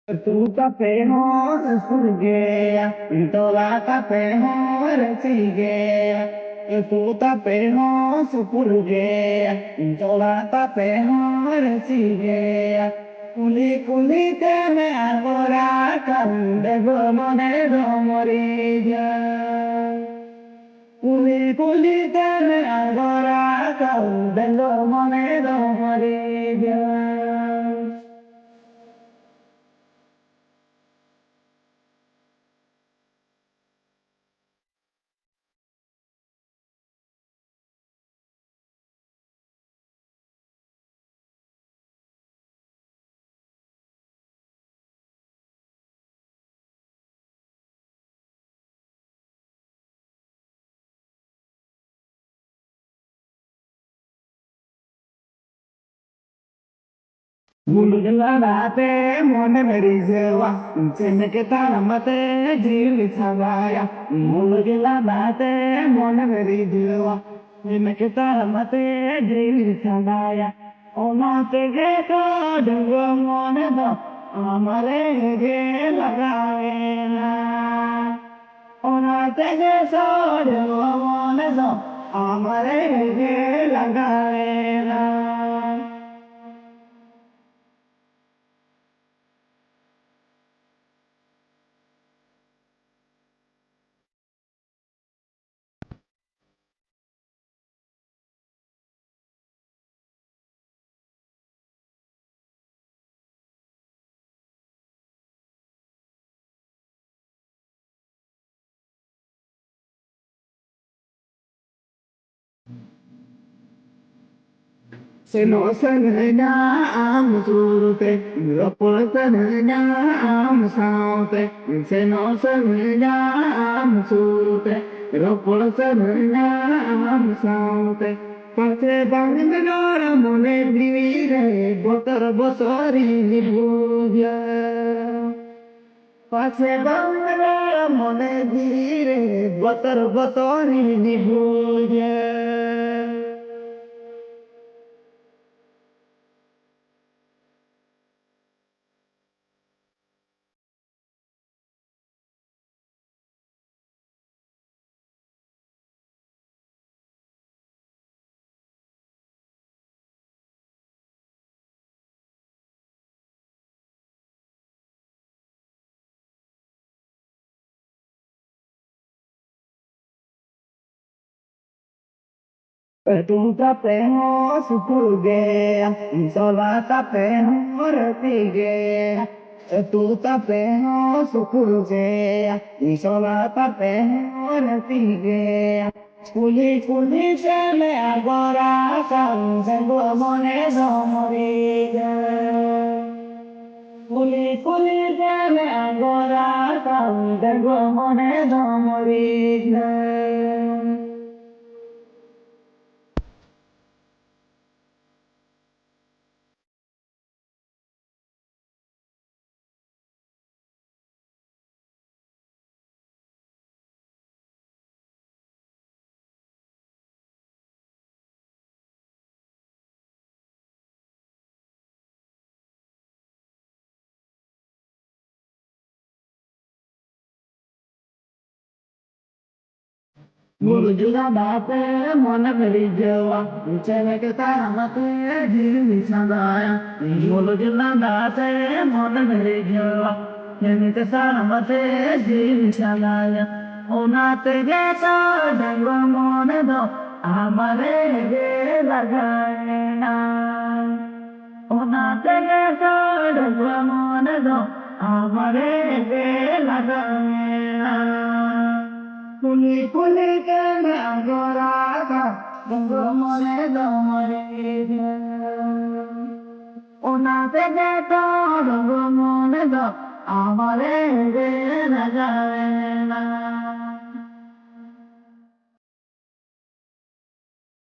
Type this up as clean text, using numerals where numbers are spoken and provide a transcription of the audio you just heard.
Tu tapejón surguea, toda tapejón reciguea. Tu tapejón surguea, toda tapejón reciguea. Culi culi teme agora cande gomonedo morilla. Culi culi teme agora cande gomonedo morilla. Mulugilabate, mone merizewa, Seneketa mate, jili sagaya. Mulugilabate, mone merizewa, Seneketa mate, jili sagaya. Ona tegeto, dungo mone do, amare ge lagavela. Ona tegeto, dungo mone do, amare ge lagavela. Se no sananya am surute, rapur sananya am saute. Se no sananya am surute, rapur sananya am saute. Pase bangdora mone divire, botar bosori nibuja. Pase bangdora mone divire, botar bosori nibuja. Tu tapeo supurge, sola tapeo retige. Tu tapeo supurge, sola tapeo retige. Culi culi se me agora san sengo monedo morige. Culi culi se me agora san sengo monedo morige. Mulugilabate, mona merijewa, Cheneketa mate, jili sagaya. Mulugilabate, mona merijewa, Cheneketa mate, jili sagaya. Ona tegeta, dengo monedo, amare ge lagaya. Ona tegeta, dengo monedo, amare ge lagaya. Culi culi que me angoraka, dongo mone domore. Una vegeta, dongo mone do, amare de la